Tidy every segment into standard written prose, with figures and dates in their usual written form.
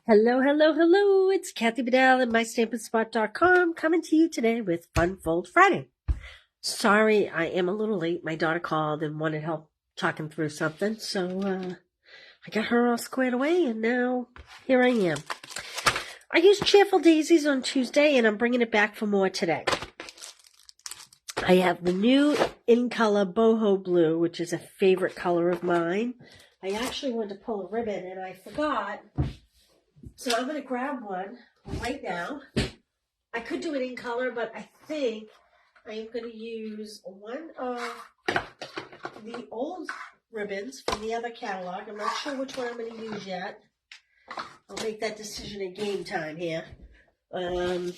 Hello, hello, hello. It's Kathy Bedell at MyStampingSpot.com coming to you today with Fun Fold Friday. Sorry, I am a little late. My daughter called and wanted help talking through something, so I got her all squared away, and now here I am. I used Cheerful Daisies on Tuesday, and I'm bringing it back for more today. I have the new In Color Boho Blue, which is a favorite color of mine. I actually wanted to pull a ribbon, and I forgot. So I'm going to grab one right now. I could do it in color, but I think I am going to use one of the old ribbons from the other catalog. I'm not sure which one I'm going to use yet. I'll make that decision at game time here. I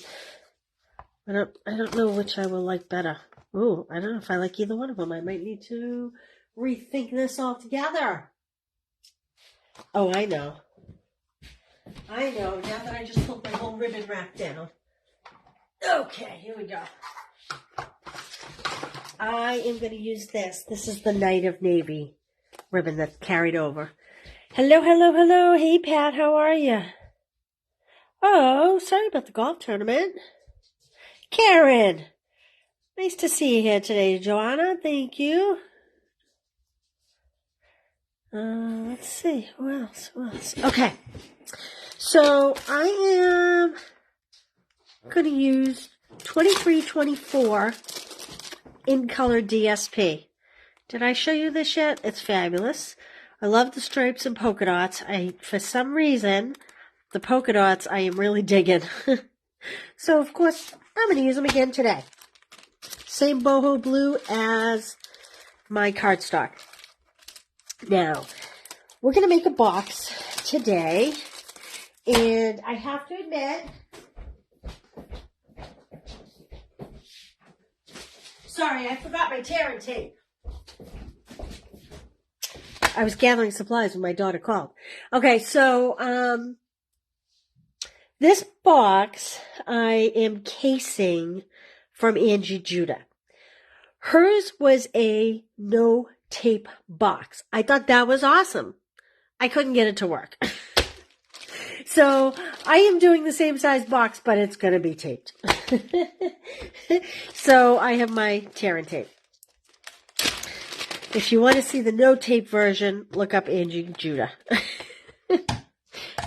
don't know which I will like better. Ooh, I don't know if I like either one of them. I might need to rethink this altogether. Oh, I know. Now that I just pulled my whole ribbon rack down. Okay, here we go. I am going to use this. This is the Night of Navy ribbon that's carried over. Hello, hello, hello. Hey, Pat, how are you? Oh, sorry about the golf tournament. Karen, nice to see you here today. Joanna, thank you. Let's see. Who else? Okay. So I am going to use 2324 In Color DSP. Did I show you this yet? It's fabulous. I love the stripes and polka dots. For some reason, the polka dots I am really digging. So, of course, I'm going to use them again today. Same boho blue as my cardstock. Now, we're going to make a box today. And I have to admit, sorry, I forgot my tear and tape. I was gathering supplies when my daughter called. Okay, so this box I am casing from Angie Juda. Hers was a no tape box. I thought that was awesome. I couldn't get it to work. So I am doing the same size box, but it's going to be taped. So I have my tear and tape. If you want to see the no tape version, look up Angie Juda.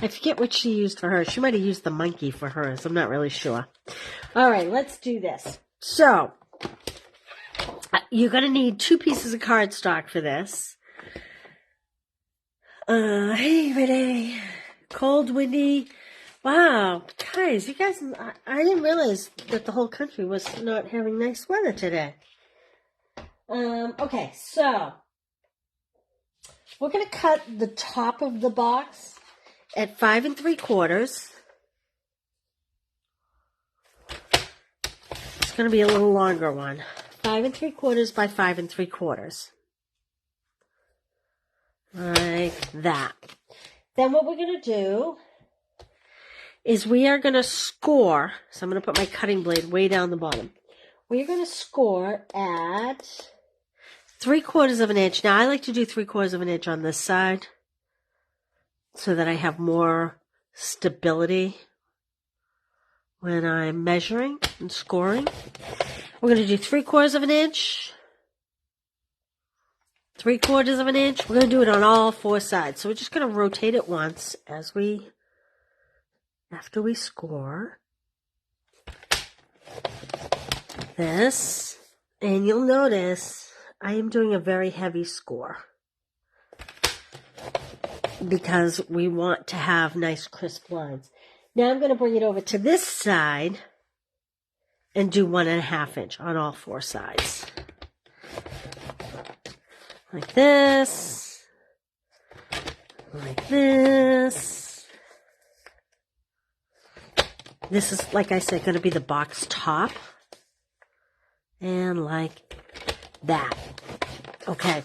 I forget what she used for hers. She might have used the monkey for hers. I'm not really sure. All right, let's do this. So you're going to need 2 pieces of cardstock for this. Hey, Renee. Cold, windy. Wow. Guys, I didn't realize that the whole country was not having nice weather today. Okay, so we're going to cut the top of the box at 5 3/4. It's going to be a little longer one. 5 3/4 by 5 3/4. Like that. Then what we're going to do is we are going to score. So I'm going to put my cutting blade way down the bottom. We're going to score at 3/4 of an inch. Now I like to do 3/4 of an inch on this side so that I have more stability when I'm measuring and scoring. We're going to do 3/4 of an inch. 3/4 of an inch. We're going to do it on all 4 sides. So we're just going to rotate it once after we score this. And you'll notice I am doing a very heavy score because we want to have nice crisp lines. Now I'm going to bring it over to this side and do 1.5 inch on all 4 sides. Like this, like this. This is, like I said, going to be the box top. And like that. Okay,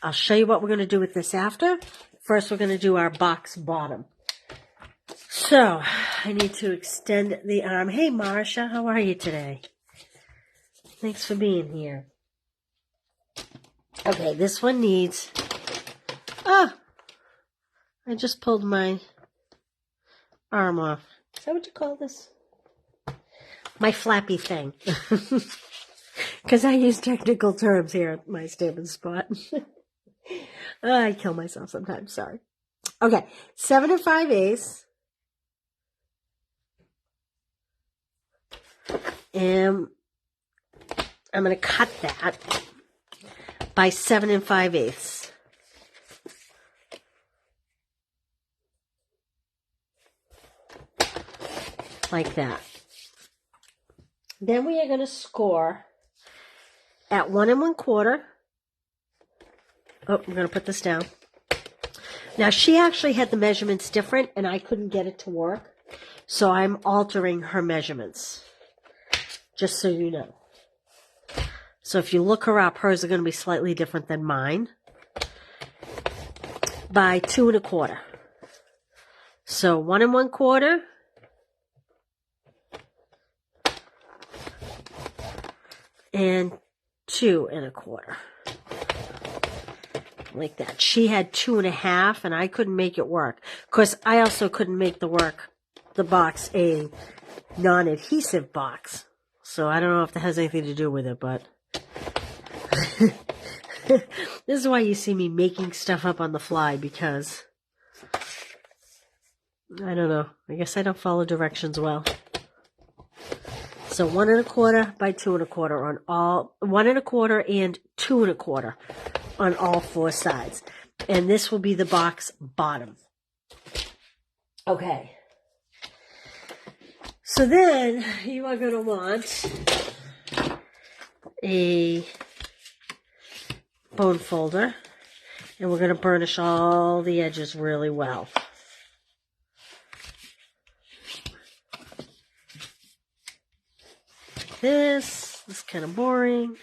I'll show you what we're going to do with this after. First, we're going to do our box bottom. So, I need to extend the arm. Hey, Marsha, how are you today? Thanks for being here. Okay, this one needs... I just pulled my arm off. Is that what you call this? My flappy thing. Because I use technical terms here at my Stampin' Spot. I kill myself sometimes, sorry. Okay, 7 5/8. And I'm going to cut that by 7 5/8. Like that. Then we are going to score at 1 1/4. Oh, I'm going to put this down. Now, she actually had the measurements different, and I couldn't get it to work. So I'm altering her measurements, just so you know. So if you look her up, hers are going to be slightly different than mine. By 2 1/4. So 1 1/4. And 2 1/4. Like that. She had 2 1/2, and I couldn't make it work. Of course, I also couldn't make the box a non-adhesive box. So I don't know if that has anything to do with it, but this is why you see me making stuff up on the fly, because I don't know. I guess I don't follow directions well. So 1 1/4 by 2 1/4 on all, 1 1/4 and 2 1/4 on all 4 sides. And this will be the box bottom. Okay. So then you are going to want a bone folder, and we're going to burnish all the edges really well. This is kind of boring.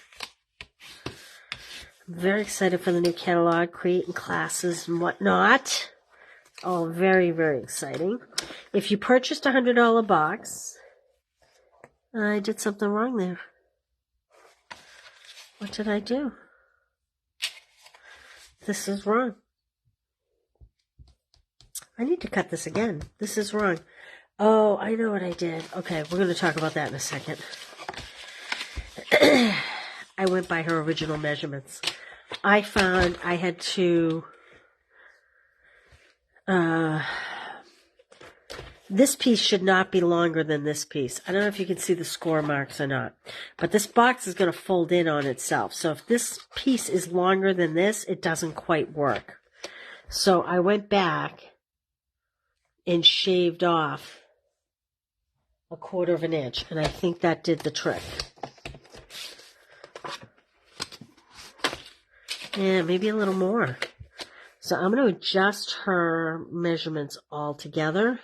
I'm very excited for the new catalog, creating classes and whatnot. All very, very exciting. If you purchased a $100 box, I did something wrong there. What did I do? This is wrong. I need to cut this again. This is wrong. Oh, I know what I did. Okay, we're going to talk about that in a second. I went by her original measurements. I found I had to... this piece should not be longer than this piece. I don't know if you can see the score marks or not. But this box is going to fold in on itself. So if this piece is longer than this, it doesn't quite work. So I went back and shaved off 1/4 inch. And I think that did the trick. Yeah, maybe a little more. So I'm going to adjust her measurements all together.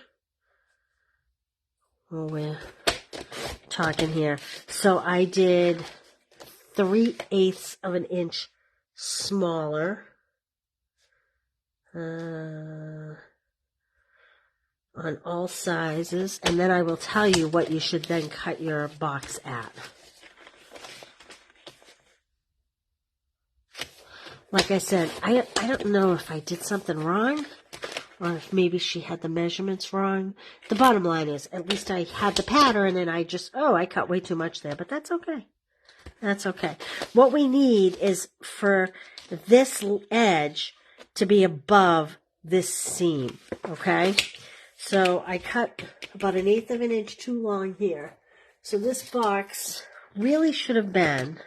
Well, we're talking here. So I did 3/8 of an inch smaller. On all sizes. And then I will tell you what you should then cut your box at. Like I said, I don't know if I did something wrong or if maybe she had the measurements wrong. The bottom line is, at least I had the pattern and I just, I cut way too much there, but that's okay. That's okay. What we need is for this edge to be above this seam, okay? So I cut about 1/8 of an inch too long here. So this box really should have been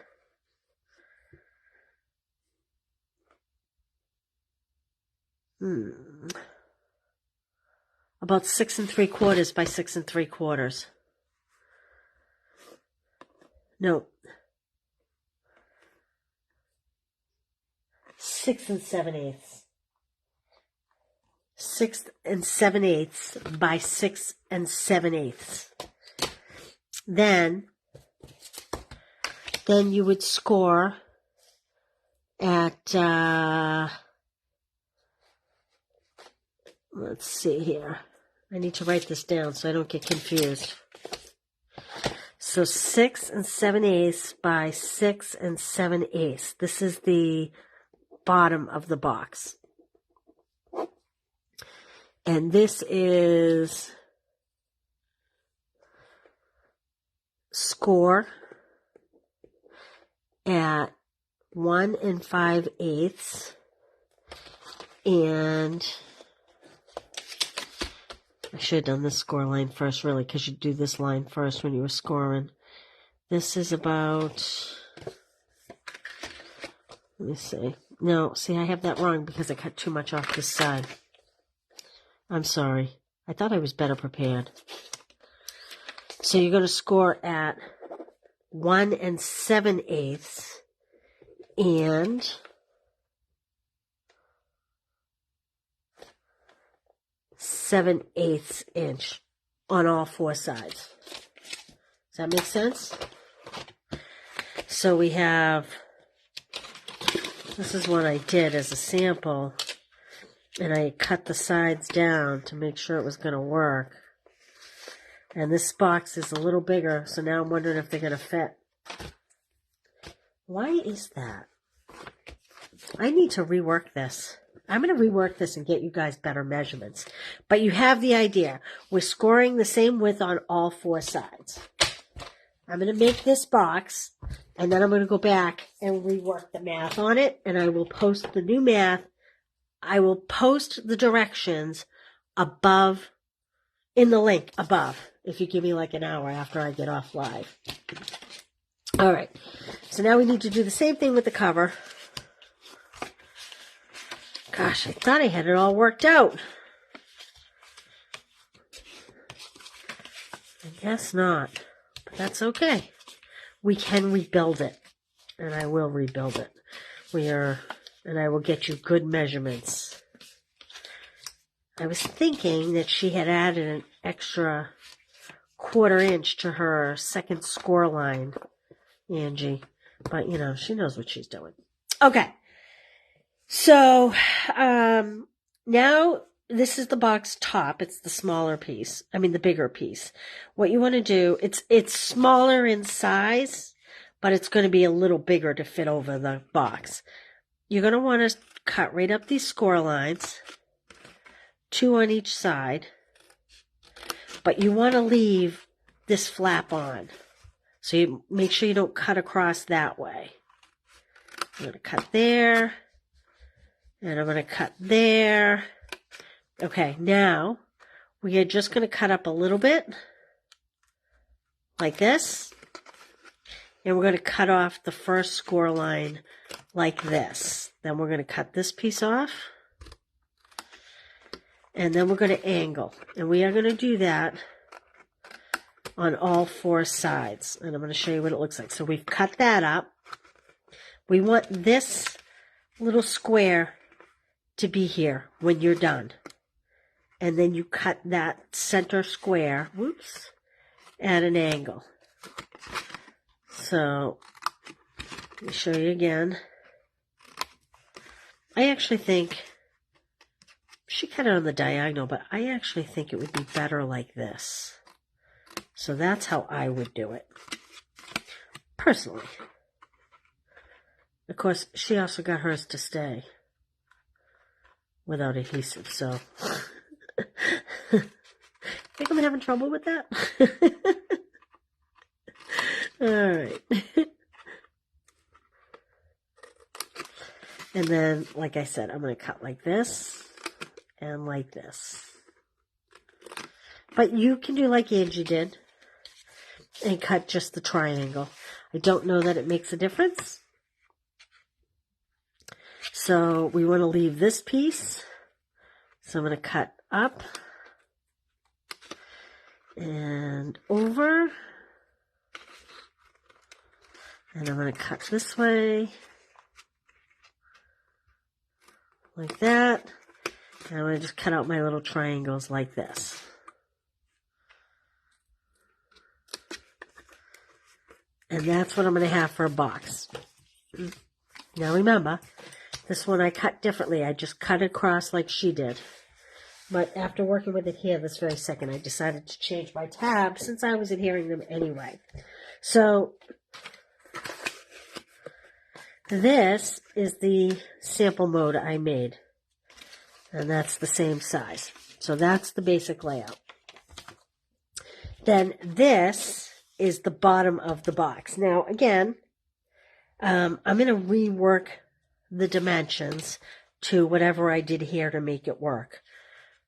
about 6 3/4 by 6 3/4. No. 6 7/8. 6 7/8 by 6 7/8. Then you would score at, let's see here. I need to write this down so I don't get confused. So 6 7/8 by 6 7/8. This is the bottom of the box. And this is score at 1 5/8, and I should have done this score line first, really, because you do this line first when you were scoring. This is about, let me see. No, see, I have that wrong because I cut too much off this side. I'm sorry. I thought I was better prepared. So you're going to score at 1 7/8 and 7/8 inch on all four sides. Does that make sense? So we have, this is what I did as a sample, and I cut the sides down to make sure it was going to work. And this box is a little bigger, so now I'm wondering if they're going to fit. Why is that? I need to rework this. I'm going to rework this and get you guys better measurements. But you have the idea. We're scoring the same width on all four sides. I'm going to make this box, and then I'm going to go back and rework the math on it, and I will post the new math. I will post the directions above, in the link above, if you give me like an hour after I get off live. All right, so now we need to do the same thing with the cover. Gosh, I thought I had it all worked out. I guess not, but that's okay. We can rebuild it, and I will rebuild it. And I will get you good measurements. I was thinking that she had added an extra 1/4 inch to her second score line, Angie. But, you know, she knows what she's doing. Okay. So, now this is the box top. It's the smaller piece. I mean, the bigger piece. What you want to do, it's smaller in size, but it's going to be a little bigger to fit over the box. You're going to want to cut right up these score lines, 2 on each side, but you want to leave this flap on. So you make sure you don't cut across that way. I'm going to cut there, and I'm going to cut there. Okay, now we are just going to cut up a little bit, like this, and we're going to cut off the first score line like this. Then we're going to cut this piece off, and then we're going to angle, and we are going to do that on all four sides, and I'm going to show you what it looks like. So we've cut that up. We want this little square to be here when you're done, and then you cut that center square, whoops, at an angle. So let me show you again. I actually think she cut it on the diagonal, but I actually think it would be better like this. So that's how I would do it, personally. Of course, she also got hers to stay without adhesive, so think I'm having trouble with that? All right. And then, like I said, I'm going to cut like this and like this. But you can do like Angie did and cut just the triangle. I don't know that it makes a difference. So we want to leave this piece. So I'm going to cut up and over. And I'm going to cut this way, like that. And I'm going to just cut out my little triangles like this. And that's what I'm going to have for a box. Now remember, this one I cut differently. I just cut across like she did. But after working with it here this very second, I decided to change my tab since I was adhering them anyway. So this is the sample mode I made. And that's the same size. So that's the basic layout. Then this is the bottom of the box. Now, again, I'm going to rework the dimensions to whatever I did here to make it work.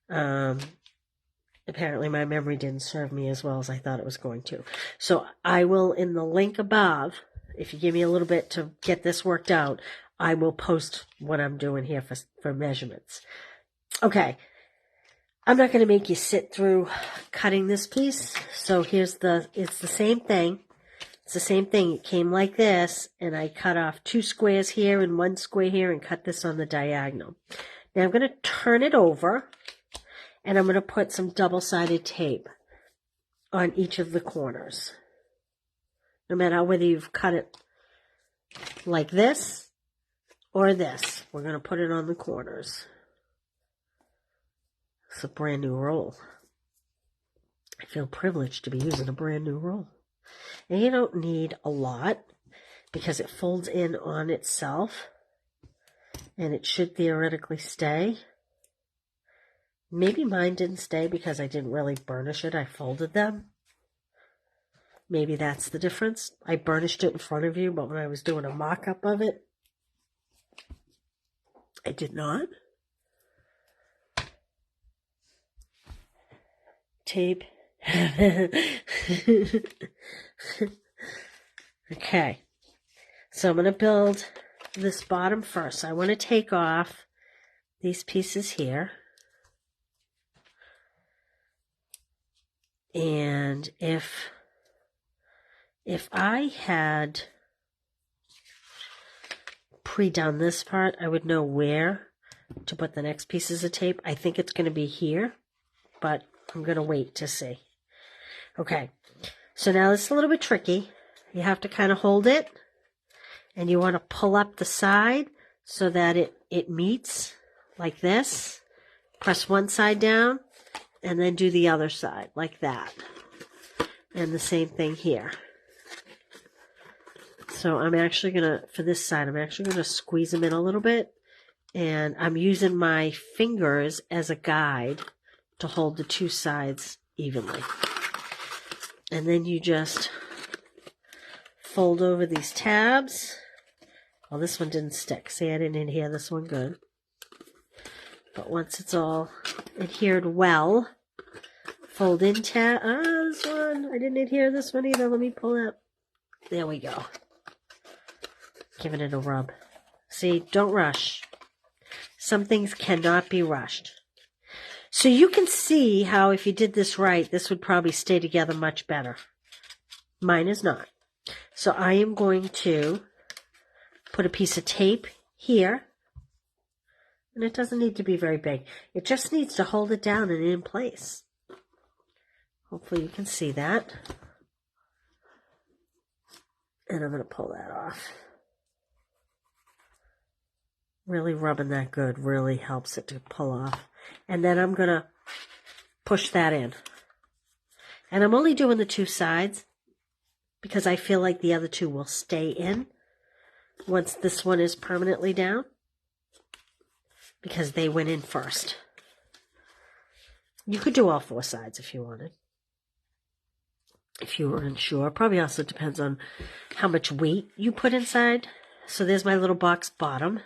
Apparently my memory didn't serve me as well as I thought it was going to. So I will, in the link above, if you give me a little bit to get this worked out, I will post what I'm doing here for measurements. Okay. I'm not going to make you sit through cutting this piece. So it's the same thing. It's the same thing. It came like this, and I cut off 2 squares here and 1 square here and cut this on the diagonal. Now I'm going to turn it over, and I'm going to put some double-sided tape on each of the corners. No matter whether you've cut it like this or this, we're going to put it on the corners. It's a brand new roll. I feel privileged to be using a brand new roll. And you don't need a lot because it folds in on itself and it should theoretically stay. Maybe mine didn't stay because I didn't really burnish it. I folded them. Maybe that's the difference. I burnished it in front of you, but when I was doing a mock-up of it, I did not. Tape. Okay, so I'm going to build this bottom first. So I want to take off these pieces here. And if I had pre-done this part, I would know where to put the next pieces of tape. I think it's going to be here, but I'm going to wait to see. Okay, so now it's a little bit tricky. You have to kind of hold it, and you want to pull up the side so that it meets like this. Press one side down, and then do the other side like that. And the same thing here. So I'm actually going to, for this side, I'm actually going to squeeze them in a little bit. And I'm using my fingers as a guide to hold the 2 sides evenly. And then you just fold over these tabs. Well, this one didn't stick. See, I didn't adhere this one good. But once it's all adhered well, fold in tab. This one. I didn't adhere this one either. Let me pull it up. There we go. Giving it a rub. See, don't rush. Some things cannot be rushed. So you can see how if you did this right, this would probably stay together much better. Mine is not. So I am going to put a piece of tape here. And it doesn't need to be very big. It just needs to hold it down and in place. Hopefully you can see that. And I'm going to pull that off. Really rubbing that good really helps it to pull off. And then I'm going to push that in. And I'm only doing the 2 sides because I feel like the other 2 will stay in once this one is permanently down because they went in first. You could do all 4 sides if you wanted. If you were unsure. Probably also depends on how much weight you put inside. So there's my little box bottom.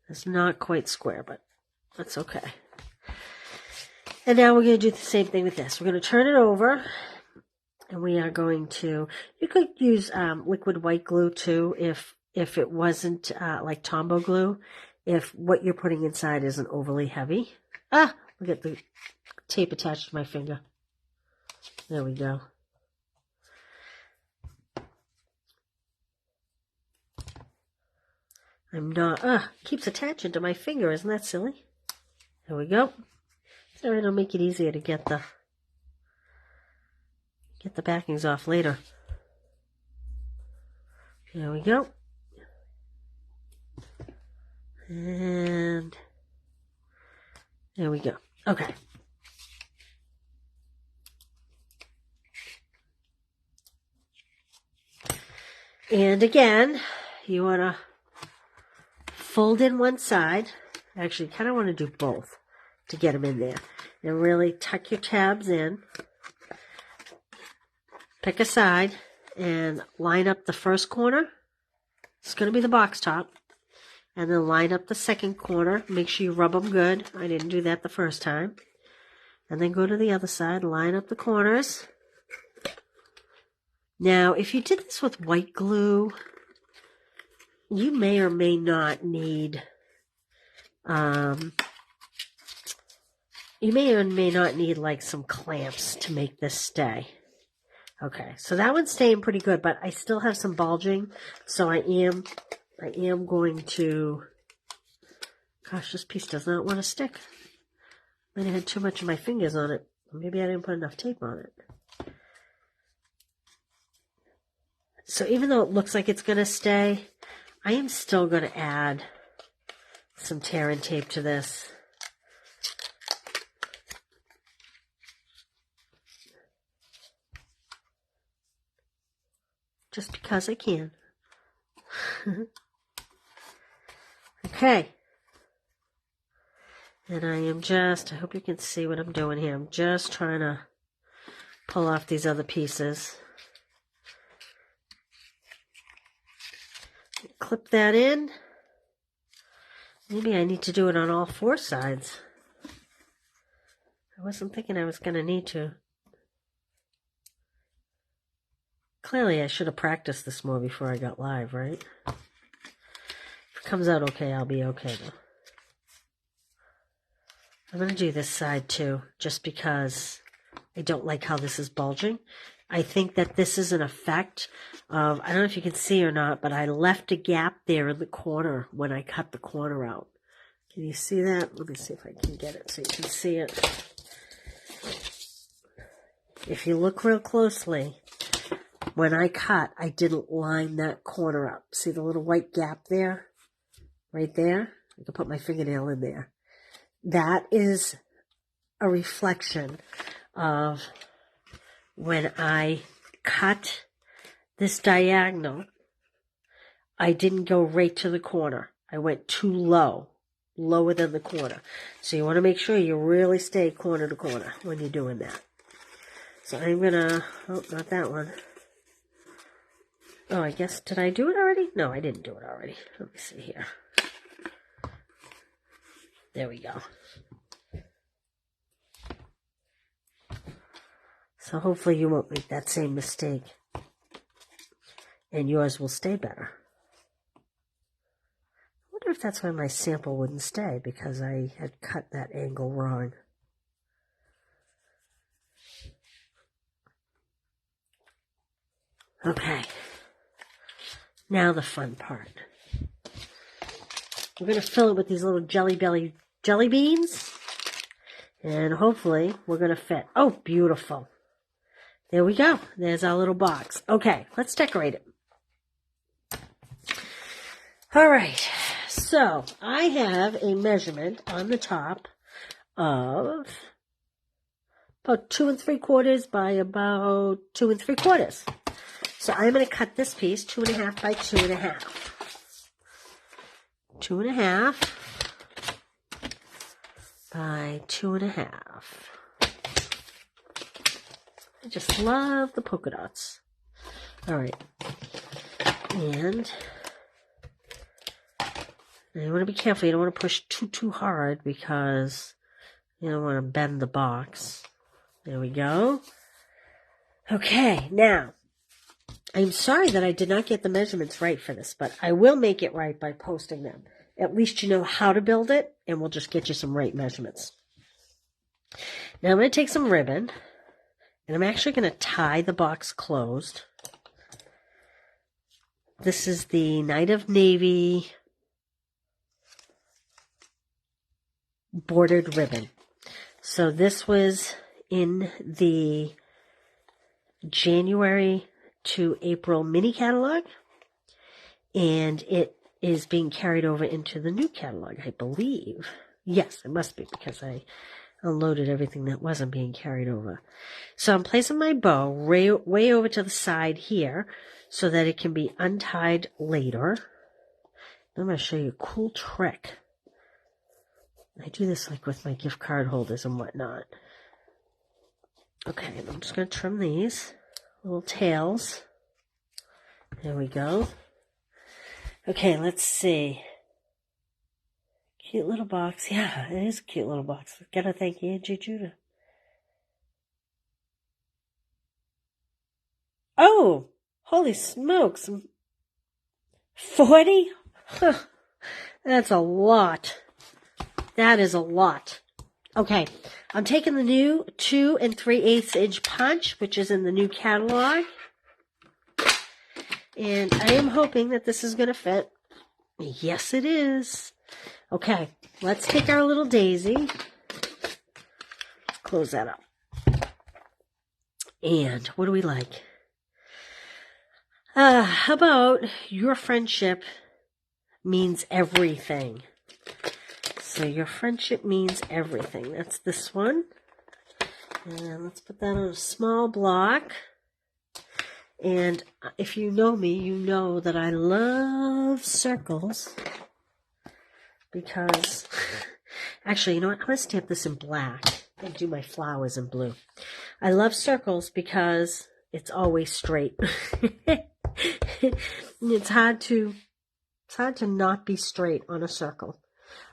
It's not quite square, but that's okay. And now we're going to do the same thing with this. We're going to turn it over, and we are going to, you could use liquid white glue too if it wasn't like Tombow glue, if what you're putting inside isn't overly heavy. Look at the tape attached to my finger. There we go. I'm not, keeps attaching to my finger. Isn't that silly? There we go. So it'll make it easier to get the backings off later. There we go. And there we go. Okay. And again, you want to fold in one side. Actually, you kind of want to do both to get them in there. And really tuck your tabs in. pick a side and line up the first corner. It's going to be the box top. And then line up the second corner. Make sure you rub them good. I didn't do that the first time. And then go to the other side, line up the corners. Now, if you did this with white glue, you may or may not need, like some clamps to make this stay. Okay, so that one's staying pretty good, but I still have some bulging, so I am going to, gosh, this piece does not want to stick. Might have had too much of my fingers on it. Maybe I didn't put enough tape on it. So even though it looks like it's going to stay, I am still going to add some tear and tape to this. Just because I can. Okay. And I hope you can see what I'm doing here. I'm just trying to pull off these other pieces. Clip that in. Maybe I need to do it on all four sides. I wasn't thinking I was going to need to. Clearly, I should have practiced this more before I got live, right? If it comes out okay, I'll be okay, though. I'm going to do this side, too, just because I don't like how this is bulging. I think that this is an effect of, I don't know if you can see or not, but I left a gap there in the corner when I cut the corner out. Can you see that? Let me see if I can get it so you can see it. If you look real closely, when I cut, I didn't line that corner up. See the little white gap there? Right there? I can put my fingernail in there. That is a reflection of when I cut this diagonal, I didn't go right to the corner. I went too low, lower than the corner. So you want to make sure you really stay corner to corner when you're doing that. So I'm going to, oh, not that one. Oh, I guess, did I do it already? No, I didn't do it already. Let me see here. There we go. So hopefully you won't make that same mistake. And yours will stay better. I wonder if that's why my sample wouldn't stay, because I had cut that angle wrong. Okay. Now the fun part. We're going to fill it with these little jelly beans. And hopefully we're going to fit. Oh, beautiful. There we go. There's our little box. Okay, let's decorate it. All right. So I have a measurement on the top of about 2 3/4 by about 2 3/4. So I'm going to cut this piece 2.5 by 2.5. 2.5 by 2.5. I just love the polka dots. All right. And you want to be careful. You don't want to push too hard because you don't want to bend the box. There we go. Okay, now, I'm sorry that I did not get the measurements right for this, but I will make it right by posting them. At least you know how to build it, and we'll just get you some right measurements. Now I'm going to take some ribbon, and I'm actually going to tie the box closed. This is the Night of Navy bordered ribbon. So this was in the January to April mini catalog, and it is being carried over into the new catalog, I believe. Yes, it must be, because I unloaded everything that wasn't being carried over. So I'm placing my bow way over to the side here so that it can be untied later. I'm going to show you a cool trick. I do this like with my gift card holders and whatnot. Okay, I'm just going to trim these little tails. There we go. Okay, let's see. Cute little box. Yeah, it is a cute little box. Gotta thank Angie Juda. Oh, holy smokes. 40? Huh, that's a lot. That is a lot. Okay, I'm taking the new 2 3/8 inch punch, which is in the new catalog. And I am hoping that this is going to fit. Yes, it is. Okay, let's take our little daisy. Close that up. And what do we like? How about your friendship means everything? So your friendship means everything. That's this one. And let's put that on a small block. And if you know me, you know that I love circles. Because, actually, you know what? I'm going to stamp this in black and do my flowers in blue. I love circles because it's always straight. It's hard to not be straight on a circle.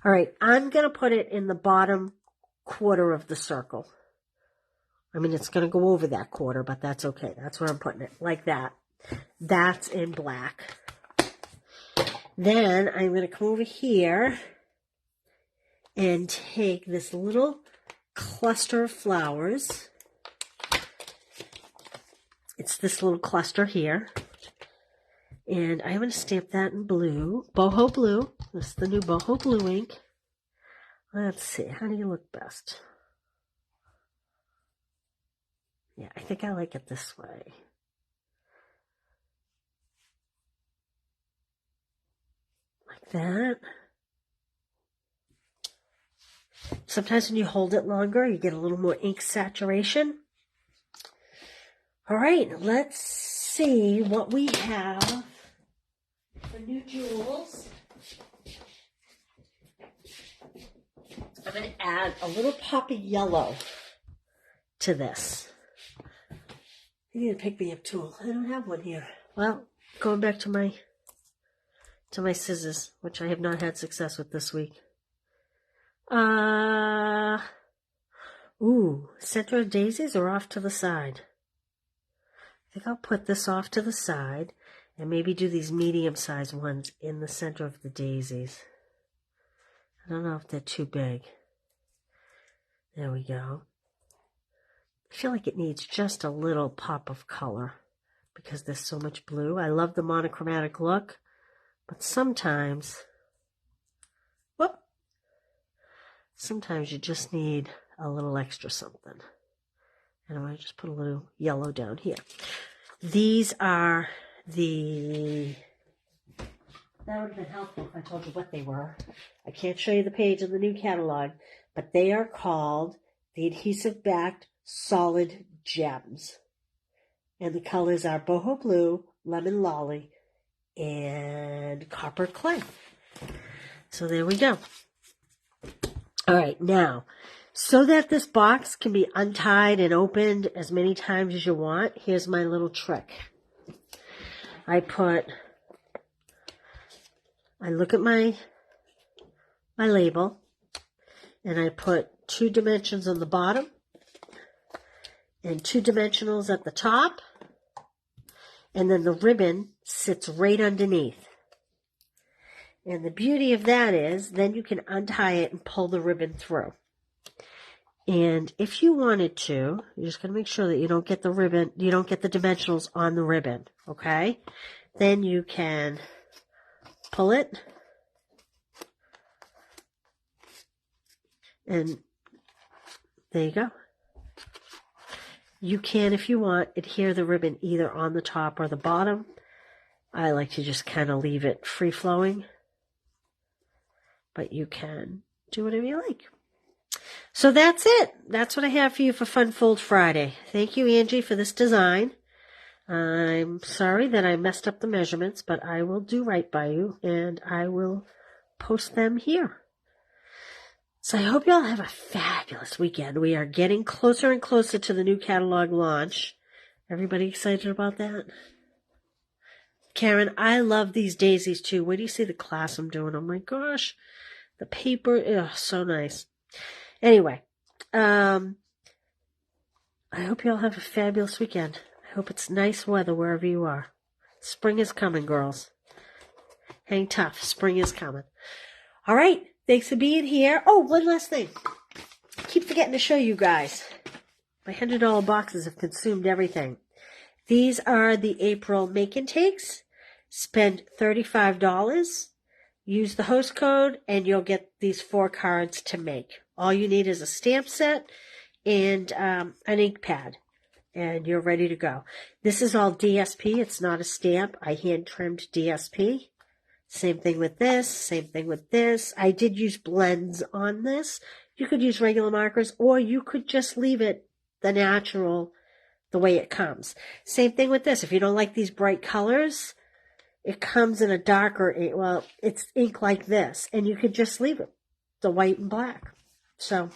All right, I'm going to put it in the bottom quarter of the circle. I mean, it's going to go over that quarter, but that's okay. That's where I'm putting it, like that. That's in black. Then I'm going to come over here and take this little cluster of flowers. It's this little cluster here. And I'm going to stamp that in blue, boho blue. This is the new boho blue ink. Let's see, how do you look best? Yeah, I think I like it this way. Like that. Sometimes when you hold it longer, you get a little more ink saturation. All right, let's see what we have for new jewels. I'm going to add a little pop of yellow to this. I need a pick-me-up tool. I don't have one here. Well, going back to my scissors, which I have not had success with this week. Center of daisies or off to the side? I think I'll put this off to the side and maybe do these medium-sized ones in the center of the daisies. I don't know if they're too big. There we go. I feel like it needs just a little pop of color because there's so much blue. I love the monochromatic look, but sometimes you just need a little extra something. And I'm going to just put a little yellow down here. These are that would have been helpful if I told you what they were. I can't show you the page of the new catalog, but they are called the adhesive-backed solid gems. And the colors are boho blue, lemon lolly, and copper clay. So there we go. All right, now, so that this box can be untied and opened as many times as you want, here's my little trick. I look at my label, and I put 2 dimensions on the bottom and 2 dimensionals at the top, and then the ribbon sits right underneath. And the beauty of that is then you can untie it and pull the ribbon through. And if you wanted to, you're just going to make sure that you don't get the ribbon, you don't get the dimensionals on the ribbon, okay? Then you can pull it and there you go. You can, if you want, adhere the ribbon either on the top or the bottom. I like to just kind of leave it free-flowing, but you can do whatever you like. So that's it. That's what I have for you for Fun Fold Friday. Thank you, Angie, for this design. I'm sorry that I messed up the measurements, but I will do right by you, and I will post them here. So I hope you all have a fabulous weekend. We are getting closer and closer to the new catalog launch, Everybody excited about that? Karen, I love these daisies too. Where do you see the class I'm doing? Oh my gosh. The paper, so nice. Anyway, I hope you all have a fabulous weekend. I hope it's nice weather wherever you are. Spring is coming, girls. Hang tough. Spring is coming. All right. Thanks for being here. Oh, one last thing. I keep forgetting to show you guys. My $100 boxes have consumed everything. These are the April make and takes. Spend $35. Use the host code and you'll get these 4 cards to make. All you need is a stamp set and an ink pad. And you're ready to go. This is all DSP. It's not a stamp. I hand-trimmed DSP. Same thing with this. Same thing with this. I did use blends on this. You could use regular markers, or you could just leave it the natural, the way it comes. Same thing with this. If you don't like these bright colors, it comes in a darker, well, it's ink like this, and you could just leave it, the white and black. So,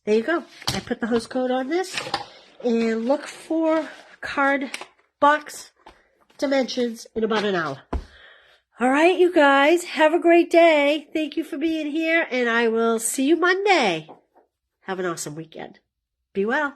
there you go. I put the host code on this, and look for card box dimensions in about an hour. All right, you guys, have a great day. Thank you for being here, and I will see you Monday. Have an awesome weekend. Be well.